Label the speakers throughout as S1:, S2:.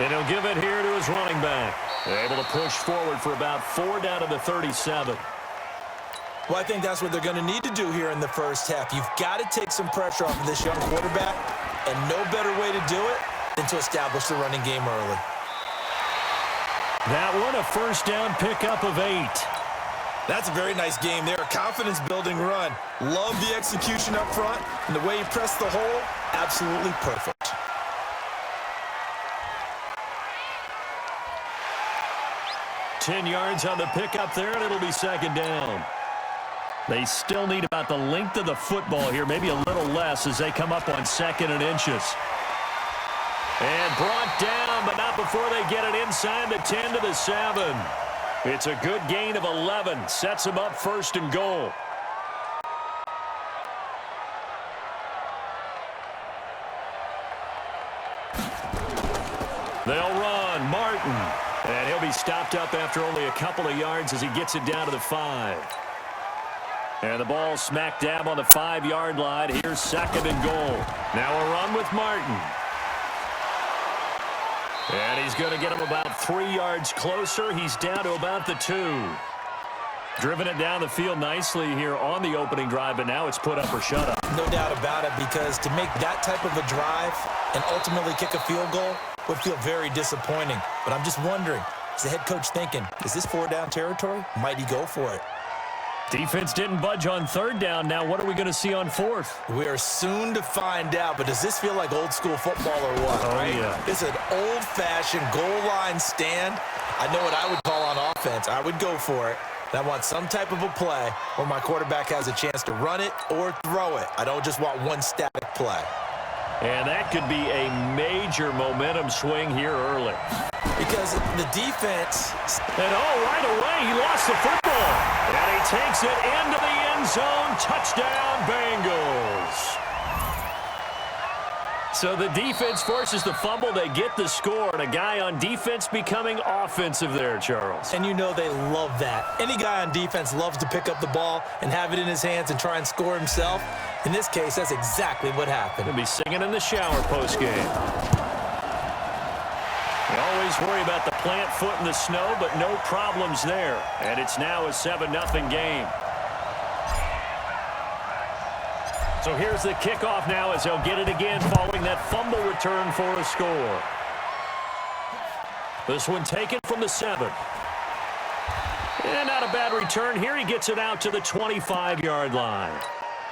S1: And he'll give it here to his running back. Able to push forward for about 4 down to the 37.
S2: Well, I think that's what they're going to need to do here in the first half. You've got to take some pressure off of this young quarterback, and no better way to do it than to establish the running game early.
S1: That one, a first down pickup of 8.
S2: That's a very nice game there. A confidence-building run. Love the execution up front, and the way he pressed the hole, absolutely perfect.
S1: Ten yards on the pickup there, and it'll be second down. They still need about the length of the football here, maybe a little less as they come up on 2nd and inches. And brought down, but not before they get it inside the 10 to the 7. It's a good gain of 11. Sets them up 1st and goal. They'll run. Martin. And he'll be stopped up after only a couple of yards as he gets it down to the 5. And the ball smack dab on the 5-yard line. Here's 2nd and goal. Now a run with Martin. And he's going to get him about 3 yards closer. He's down to about the 2. Driven it down the field nicely here on the opening drive, but now it's put up or shut up.
S2: No doubt about it, because to make that type of a drive and ultimately kick a field goal would feel very disappointing. But I'm just wondering, is the head coach thinking, is this 4-down territory? Might he go for it?
S1: Defense didn't budge on 3rd down. Now what are we going to see on 4th?
S2: We are soon to find out, but does this feel like old school football or what?
S1: Oh,
S2: right?
S1: Yeah.
S2: It's an old-fashioned goal line stand. I know what I would call on offense. I would go for it. And I want some type of a play where my quarterback has a chance to run it or throw it. I don't just want one static play.
S1: And that could be a major momentum swing here early.
S2: Because the defense...
S1: And right away, he lost the football. And he takes it into the end zone. Touchdown, Bengals. So the defense forces the fumble. They get the score. And a guy on defense becoming offensive there, Charles.
S2: And you know they love that. Any guy on defense loves to pick up the ball and have it in his hands and try and score himself. In this case, that's exactly what happened.
S1: He'll be singing in the shower postgame. You always worry about the plant foot in the snow, but no problems there. And it's now a 7-0 game. So here's the kickoff now as they'll get it again following that fumble return for a score. This one taken from the 7. And not a bad return here. He gets it out to the 25-yard line.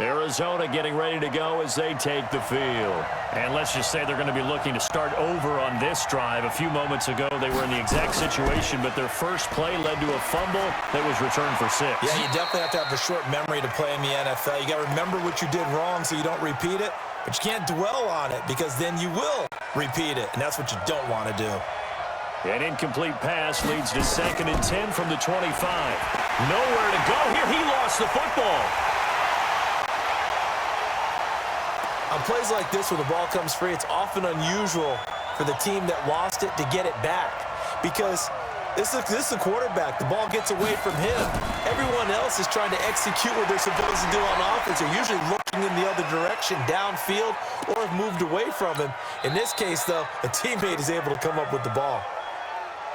S1: Arizona getting ready to go as they take the field. And let's just say they're going to be looking to start over on this drive. A few moments ago, they were in the exact situation, but their first play led to a fumble that was returned for 6.
S2: Yeah, you definitely have to have a short memory to play in the NFL. You got to remember what you did wrong so you don't repeat it, but you can't dwell on it because then you will repeat it, and that's what you don't want to do.
S1: An incomplete pass leads to 2nd and 10 from the 25. Nowhere to go here. He lost the football.
S2: On plays like this where the ball comes free, it's often unusual for the team that lost it to get it back because this is the quarterback. The ball gets away from him. Everyone else is trying to execute what they're supposed to do on offense. They're usually looking in the other direction, downfield, or have moved away from him. In this case, though, a teammate is able to come up with the ball.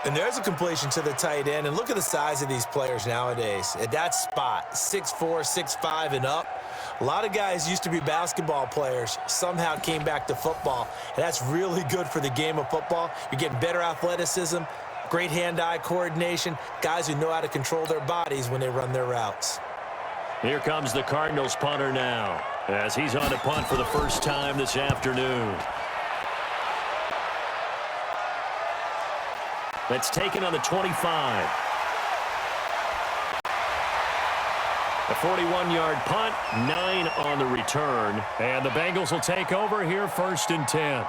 S2: And there's a completion to the tight end. And look at the size of these players nowadays. At that spot, 6'4", 6'5", and up. A lot of guys used to be basketball players, somehow came back to football. And that's really good for the game of football. You're getting better athleticism, great hand-eye coordination, guys who know how to control their bodies when they run their routes.
S1: Here comes the Cardinals punter now as he's on to punt for the first time this afternoon. That's taken on the 25. A 41-yard punt, 9 on the return. And the Bengals will take over here 1st and 10.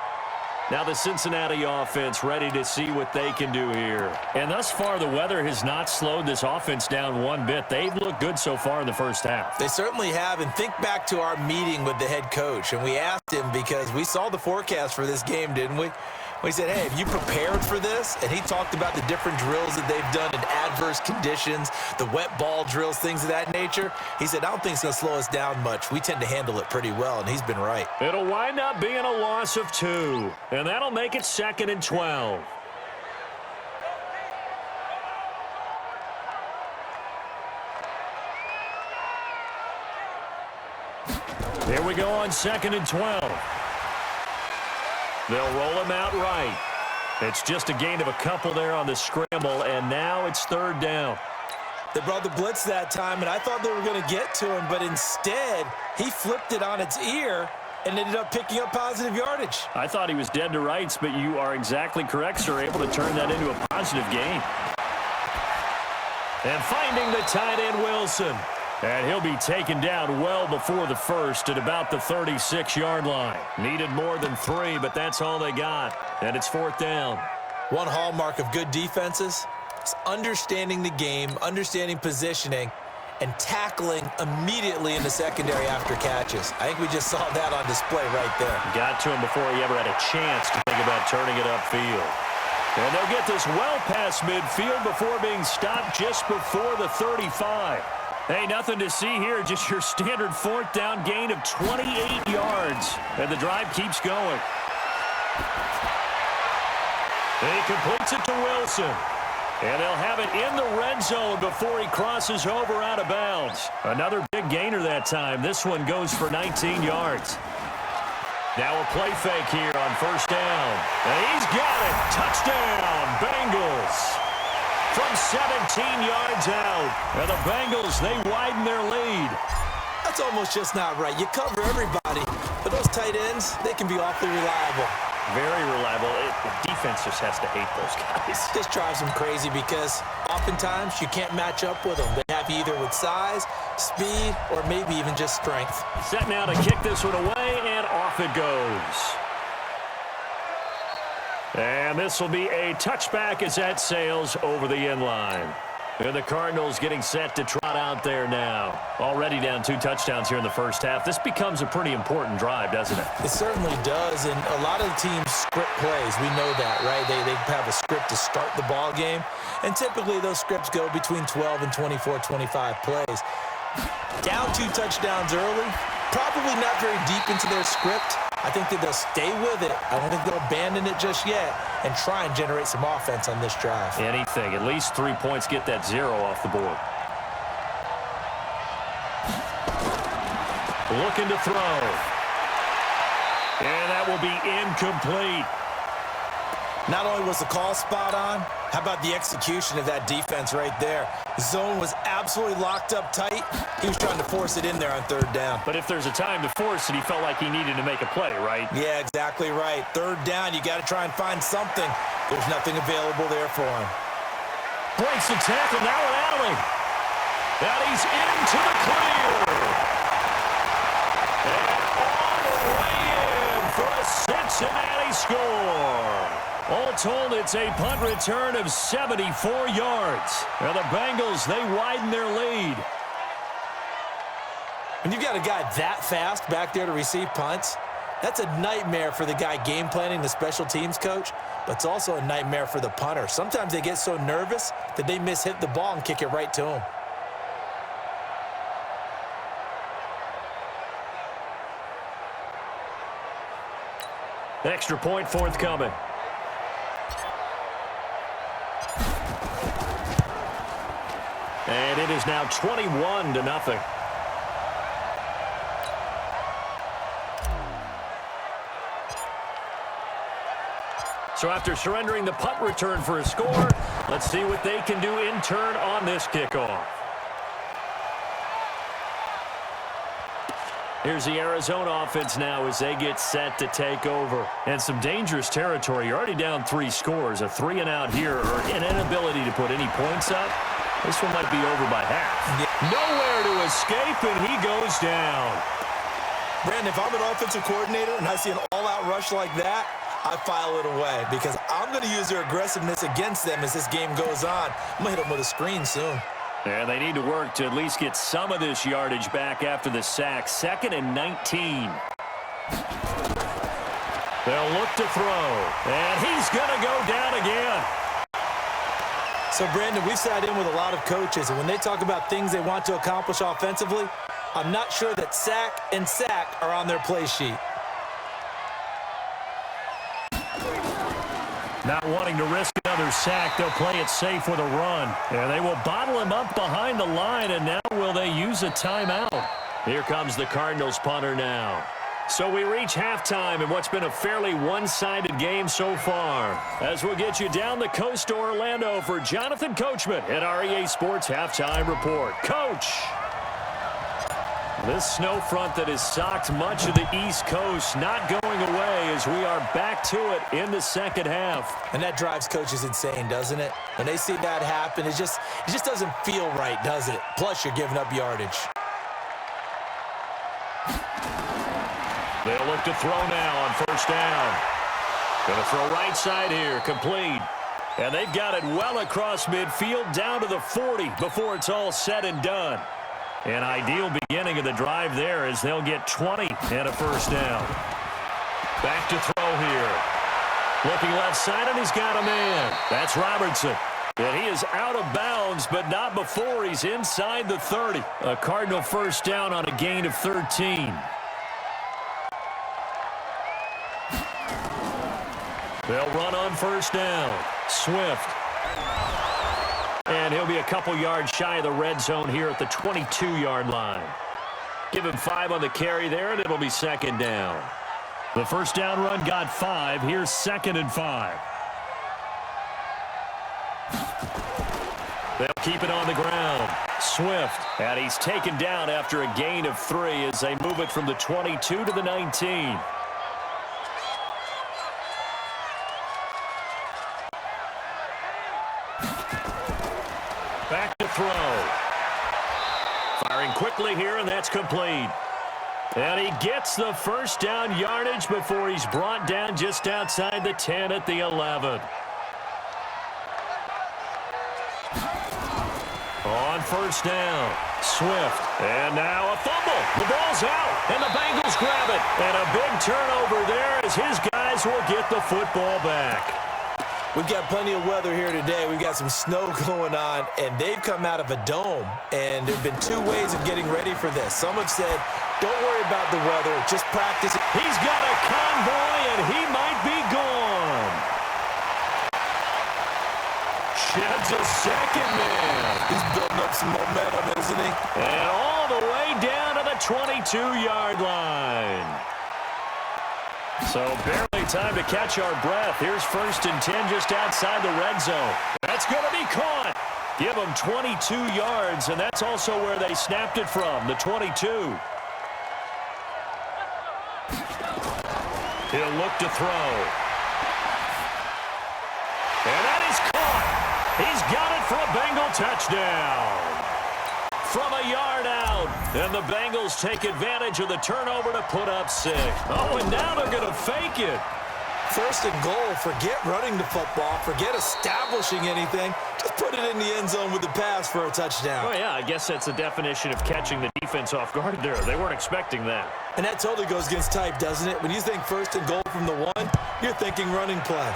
S1: Now the Cincinnati offense ready to see what they can do here. And thus far, the weather has not slowed this offense down one bit. They've looked good so far in the first half.
S2: They certainly have. And think back to our meeting with the head coach. And we asked him because we saw the forecast for this game, didn't we? Well, he said, hey, have you prepared for this? And he talked about the different drills that they've done in adverse conditions, the wet ball drills, things of that nature. He said, I don't think it's going to slow us down much. We tend to handle it pretty well, and he's been right.
S1: It'll wind up being a loss of 2, and that'll make it 2nd and 12. Here we go on 2nd and 12. They'll roll him out right. It's just a gain of a couple there on the scramble, and now it's 3rd down.
S2: They brought the blitz that time, and I thought they were going to get to him, but instead he flipped it on its ear and ended up picking up positive yardage.
S1: I thought he was dead to rights, but you are exactly correct, sir. Able to turn that into a positive gain. And finding the tight end, Wilson. And he'll be taken down well before the first at about the 36-yard line. Needed more than 3, but that's all they got. And it's 4th down.
S2: One hallmark of good defenses is understanding the game, understanding positioning, and tackling immediately in the secondary after catches. I think we just saw that on display right there.
S1: Got to him before he ever had a chance to think about turning it upfield. And they'll get this well past midfield before being stopped just before the 35. Hey, nothing to see here, just your standard 4th down gain of 28 yards. And the drive keeps going. He completes it to Wilson. And they'll have it in the red zone before he crosses over out of bounds. Another big gainer that time. This one goes for 19 yards. Now a play fake here on 1st down. And he's got it. Touchdown, Bengals. From 17 yards out. And the Bengals, they widen their lead.
S2: That's almost just not right. You cover everybody, but those tight ends, they can be awfully reliable.
S1: Very reliable. The defense just has to hate those guys.
S2: This drives them crazy because oftentimes you can't match up with them. They have you either with size, speed, or maybe even just strength.
S1: Set now to kick this one away, and off it goes. And this will be a touchback as that sails over the end line. And the Cardinals getting set to trot out there now. Already down 2 touchdowns here in the first half. This becomes a pretty important drive, doesn't it?
S2: It certainly does, and a lot of the teams script plays. We know that, right? They have a script to start the ball game, and typically those scripts go between 12 and 24, 25 plays. Down 2 touchdowns early, probably not very deep into their script. I think that they'll stay with it. I don't think they'll abandon it just yet and try and generate some offense on this drive.
S1: Anything. At least 3 points, get that 0 off the board. Looking to throw. And that will be incomplete.
S2: Not only was the call spot on, how about the execution of that defense right there? The zone was absolutely locked up tight. He was trying to force it in there on 3rd down.
S1: But if there's a time to force it, he felt like he needed to make a play, right?
S2: Yeah, exactly right. 3rd down, you got to try and find something. There's nothing available there for him.
S1: Breaks the tackle, now an alley. And he's into the clear. And all the way in for a Cincinnati score. All told, it's a punt return of 74 yards. Now the Bengals, they widen their lead.
S2: When you've got a guy that fast back there to receive punts, that's a nightmare for the guy game planning, the special teams coach, but it's also a nightmare for the punter. Sometimes they get so nervous that they hit the ball and kick it right to him.
S1: Extra point forthcoming. And it is now 21-0. So after surrendering the punt return for a score, let's see what they can do in turn on this kickoff. Here's the Arizona offense now as they get set to take over. And some dangerous territory. You're already down 3 scores. A 3-and-out here or an inability to put any points up. This one might be over by half.
S2: Yeah.
S1: Nowhere to escape, and he goes down.
S2: Brandon, if I'm an offensive coordinator and I see an all-out rush like that, I file it away because I'm going to use their aggressiveness against them as this game goes on. I'm going to hit them with a screen soon.
S1: And they need to work to at least get some of this yardage back after the sack. 2nd and 19. They'll look to throw, and he's going to go down again.
S2: So, Brandon, we've sat in with a lot of coaches, and when they talk about things they want to accomplish offensively, I'm not sure that sack and sack are on their play sheet.
S1: Not wanting to risk another sack, they'll play it safe with a run. And they will bottle him up behind the line, and now will they use a timeout? Here comes the Cardinals punter now. So we reach halftime in what's been a fairly one-sided game so far. As we'll get you down the coast to Orlando for Jonathan Coachman at our EA Sports Halftime Report. Coach! This snow front that has socked much of the East Coast not going away as we are back to it in the second half.
S2: And that drives coaches insane, doesn't it? When they see that happen, it just doesn't feel right, does it? Plus, you're giving up yardage.
S1: They'll look to throw now on first down. Going to throw right side here, complete. And they've got it well across midfield down to the 40 before it's all said and done. An ideal beginning of the drive there as they'll get 20 and a first down. Back to throw here. Looking left side, and he's got a man. That's Robertson. And he is out of bounds, but not before he's inside the 30. A Cardinal first down on a gain of 13. They'll run on first down. Swift. And he'll be a couple yards shy of the red zone here at the 22-yard line. Give him 5 on the carry there, and it'll be second down. The first down run got 5. Here's 2nd and 5. They'll keep it on the ground. Swift. And he's taken down after a gain of 3 as they move it from the 22 to the 19. Back to throw. Firing quickly here, and that's complete. And he gets the first down yardage before he's brought down just outside the 10 at the 11. On first down, Swift. And now a fumble. The ball's out, and the Bengals grab it. And a big turnover there as his guys will get the football back.
S2: We've got plenty of weather here today. We've got some snow going on, and they've come out of a dome. And there have been 2 ways of getting ready for this. Some have said, don't worry about the weather, just practice.
S1: He's got a convoy, and he might be gone. Sheds a second man.
S2: He's building up some momentum, isn't he?
S1: And all the way down to the 22-yard line. So barely time to catch our breath. Here's 1st and 10 just outside the red zone. That's going to be caught. Give them 22 yards, and that's also where they snapped it from, the 22. He'll look to throw. And that is caught. He's got it for a Bengal touchdown. From a yard out, and the Bengals take advantage of the turnover to put up 6. Oh, and now they're going to fake it.
S2: 1st and goal. Forget running the football. Forget establishing anything. Just put it in the end zone with the pass for a touchdown.
S1: Oh, yeah, I guess that's the definition of catching the defense off guard there. They weren't expecting that.
S2: And that totally goes against type, doesn't it? When you think 1st and goal from the 1, you're thinking running play.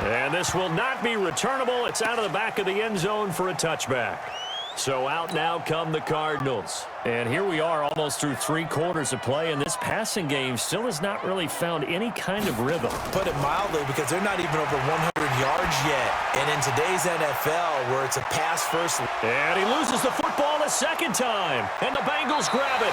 S1: And this will not be returnable. It's out of the back of the end zone for a touchback. So out now come the Cardinals. And here we are almost through 3 quarters of play, and this passing game still has not really found any kind of rhythm.
S2: Put it mildly, because they're not even over 100 yards yet. And in today's NFL, where it's a pass first.
S1: And he loses the football a second time. And the Bengals grab it.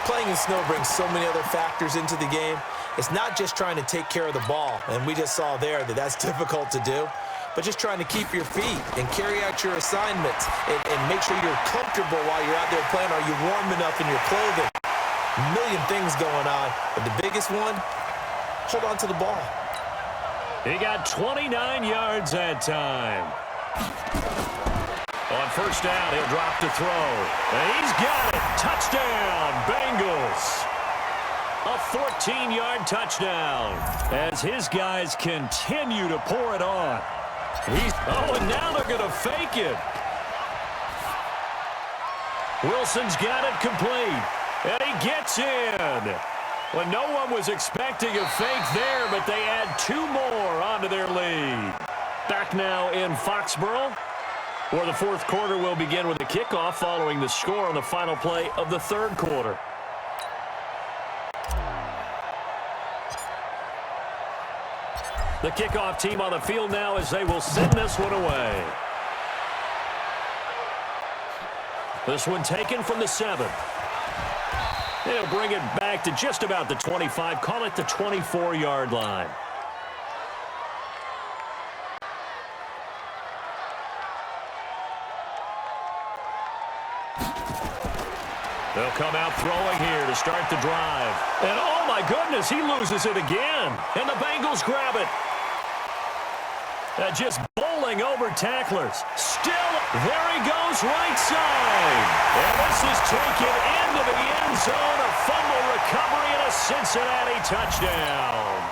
S2: Playing in snow brings so many other factors into the game. It's not just trying to take care of the ball, and we just saw there that that's difficult to do, but just trying to keep your feet and carry out your assignments and make sure you're comfortable while you're out there playing. Are you warm enough in your clothing? A million things going on, but the biggest one, hold on to the ball.
S1: He got 29 yards that time. On first down, he'll drop to throw. And he's got it. Touchdown, Bengals. A 14-yard touchdown as his guys continue to pour it on. And now they're going to fake it. Wilson's got it complete, and he gets in. Well, no one was expecting a fake there, but they add 2 more onto their lead. Back now in Foxborough, where the fourth quarter will begin with a kickoff following the score on the final play of the third quarter. The kickoff team on the field now as they will send this one away. This one taken from the 7. They'll bring it back to just about the 25, call it the 24-yard line. They'll come out throwing here to start the drive. And oh my goodness, he loses it again. And the Bengals grab it. Just bowling over tacklers. Still, there he goes right side. And this is taken into the end zone. A fumble recovery and a Cincinnati touchdown.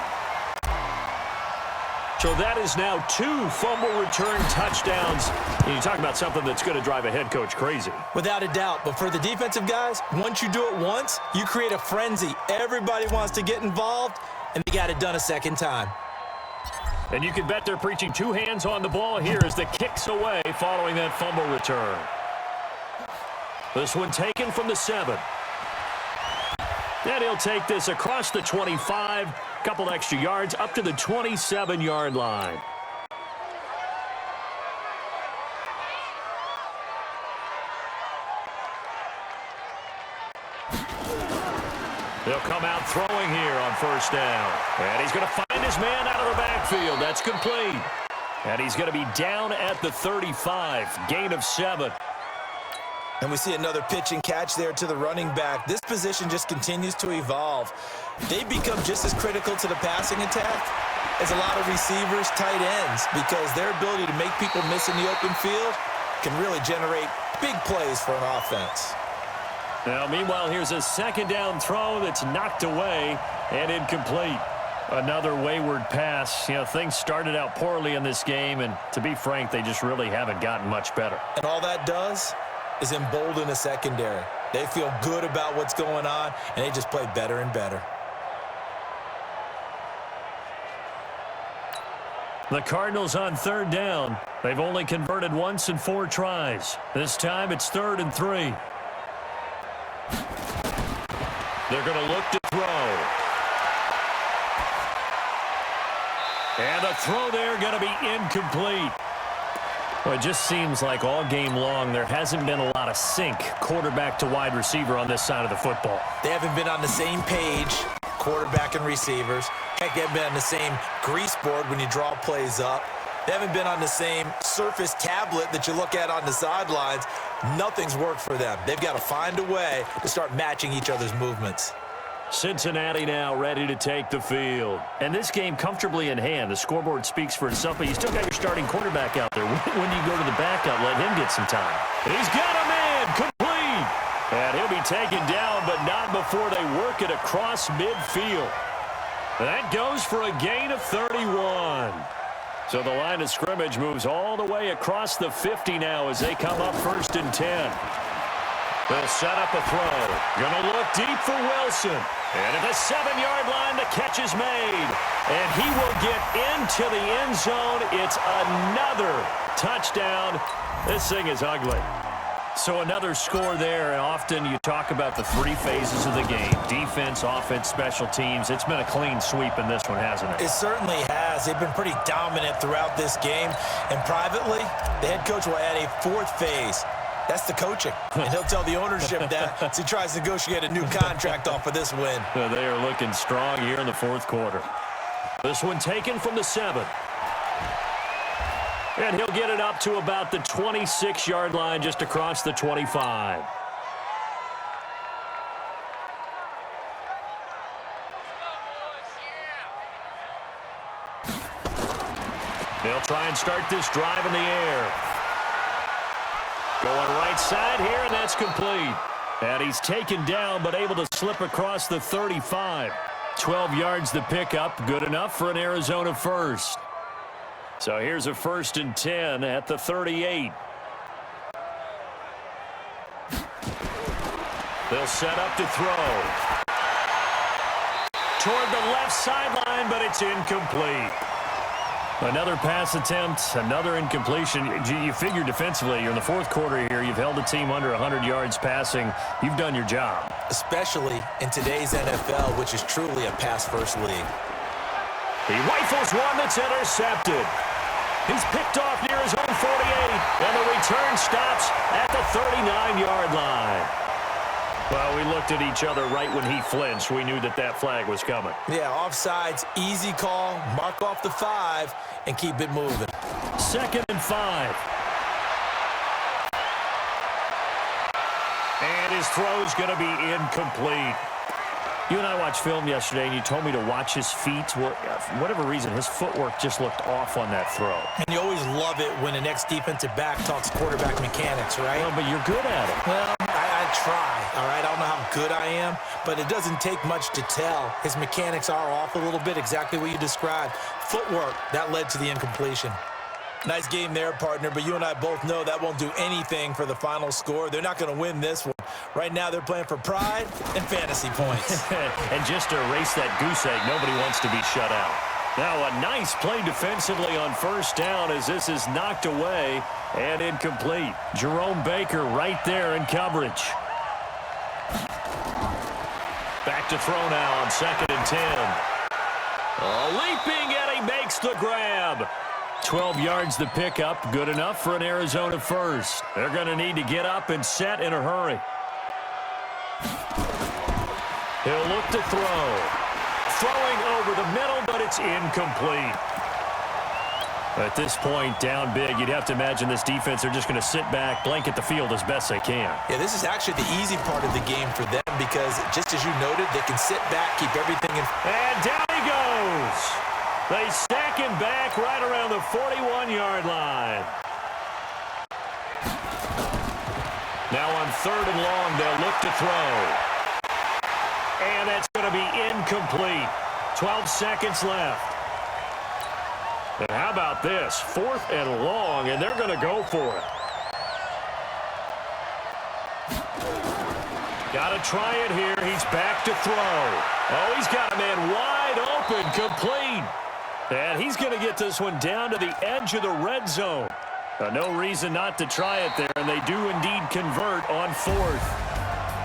S1: So that is now 2 fumble return touchdowns. And you talk about something that's going to drive a head coach crazy.
S2: Without a doubt. But for the defensive guys, once you do it once, you create a frenzy. Everybody wants to get involved, and they got it done a second time.
S1: And you can bet they're preaching 2 hands on the ball here as the kick's away following that fumble return. This one taken from the 7. And he'll take this across the 25, couple extra yards up to the 27-yard line. They'll come out throwing here on first down. And he's going to find his man out of the backfield. That's complete. And he's going to be down at the 35. Gain of 7.
S2: And we see another pitch and catch there to the running back. This position just continues to evolve. They become just as critical to the passing attack as a lot of receivers, tight ends, because their ability to make people miss in the open field can really generate big plays for an offense.
S1: Now, meanwhile, here's a second down throw that's knocked away and incomplete. Another wayward pass. You know, things started out poorly in this game, and to be frank, they just really haven't gotten much better.
S2: And all that does is embolden the secondary. They feel good about what's going on, and they just play better and better.
S1: The Cardinals on third down. They've only converted once in 4 tries. This time it's 3rd and 3. They're going to look to throw. And the throw there going to be incomplete. Well, it just seems like all game long there hasn't been a lot of sync quarterback to wide receiver on this side of the football.
S2: They haven't been on the same page, quarterback and receivers. Heck, they haven't been on the same grease board when you draw plays up. They haven't been on the same surface tablet that you look at on the sidelines. Nothing's worked for them. They've got to find a way to start matching each other's movements.
S1: Cincinnati now ready to take the field. And this game comfortably in hand. The scoreboard speaks for itself, but you still got your starting quarterback out there. When you go to the backup, let him get some time. He's got a man complete. And he'll be taken down, but not before they work it across midfield. That goes for a gain of 31. So the line of scrimmage moves all the way across the 50 now as they come up 1st and 10. They'll set up a throw. Going to look deep for Wilson. And at the 7-yard line, the catch is made. And he will get into the end zone. It's another touchdown. This thing is ugly. So another score there, and often you talk about the 3 phases of the game. Defense, offense, special teams. It's been a clean sweep in this one, hasn't it?
S2: It certainly has. They've been pretty dominant throughout this game. And privately, the head coach will add a 4th phase. That's the coaching. And he'll tell the ownership that as he tries to negotiate a new contract off of this win.
S1: They are looking strong here in the 4th quarter. This one taken from the 7. And he'll get it up to about the 26-yard line just across the 25. They'll try and start this drive in the air. Going right side here, and that's complete. And he's taken down, but able to slip across the 35. 12 yards the pickup, good enough for an Arizona first. So here's a 1st and 10 at the 38. They'll set up to throw. Toward the left sideline, but it's incomplete. Another pass attempt, another incompletion. You figure defensively, you're in the fourth quarter here. You've held a team under 100 yards passing. You've done your job.
S2: Especially in today's NFL, which is truly a pass-first league.
S1: He rifles one that's intercepted. He's picked off near his own 48, and the return stops at the 39-yard line. Well, we looked at each other right when he flinched. We knew that that flag was coming.
S2: Yeah, offsides, easy call, mark off the 5, and keep it moving.
S1: 2nd and 5. And his throw's going to be incomplete. You and I watched film yesterday, and you told me to watch his feet. Well, for whatever reason, his footwork just looked off on that throw.
S2: And you always love it when an ex-defensive back talks quarterback mechanics, right?
S1: Well, but you're good at it.
S2: Well, I try, all right? I don't know how good I am, but it doesn't take much to tell. His mechanics are off a little bit, exactly what you described. Footwork, that led to the incompletion. Nice game there, partner, but you and I both know that won't do anything for the final score. They're not going to win this one. Right now, they're playing for pride and fantasy points.
S1: And just to erase that goose egg, nobody wants to be shut out. Now, a nice play defensively on first down as this is knocked away and incomplete. Jerome Baker right there in coverage. Back to throw now on 2nd and 10. Leaping, and he makes the grab. 12 yards to pick up, good enough for an Arizona first. They're going to need to get up and set in a hurry. He'll look to throw. Throwing over the middle, but it's incomplete. At this point, down big, you'd have to imagine this defense, they're just going to sit back, blanket the field as best they can.
S2: Yeah, this is actually the easy part of the game for them because, just as you noted, they can sit back, keep everything in.
S1: And down he goes. They stack him back right around the 41-yard line. Now on 3rd and long, they'll look to throw. And that's going to be incomplete. 12 seconds left. And how about this? 4th and long, and they're going to go for it. Got to try it here. He's back to throw. Oh, he's got a man wide open, complete. And he's going to get this one down to the edge of the red zone. No reason not to try it there, and they do indeed convert on 4th.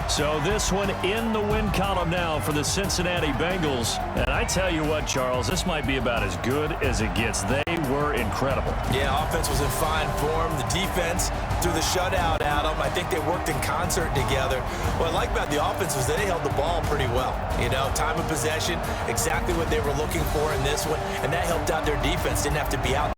S1: So this one in the win column now for the Cincinnati Bengals. And I tell you what, Charles, this might be about as good as it gets. They were incredible.
S2: Yeah, offense was in fine form. The defense threw the shutout at them. I think they worked in concert together. What I like about the offense was that they held the ball pretty well. You know, time of possession, exactly what they were looking for in this one. And that helped out their defense. Didn't have to be out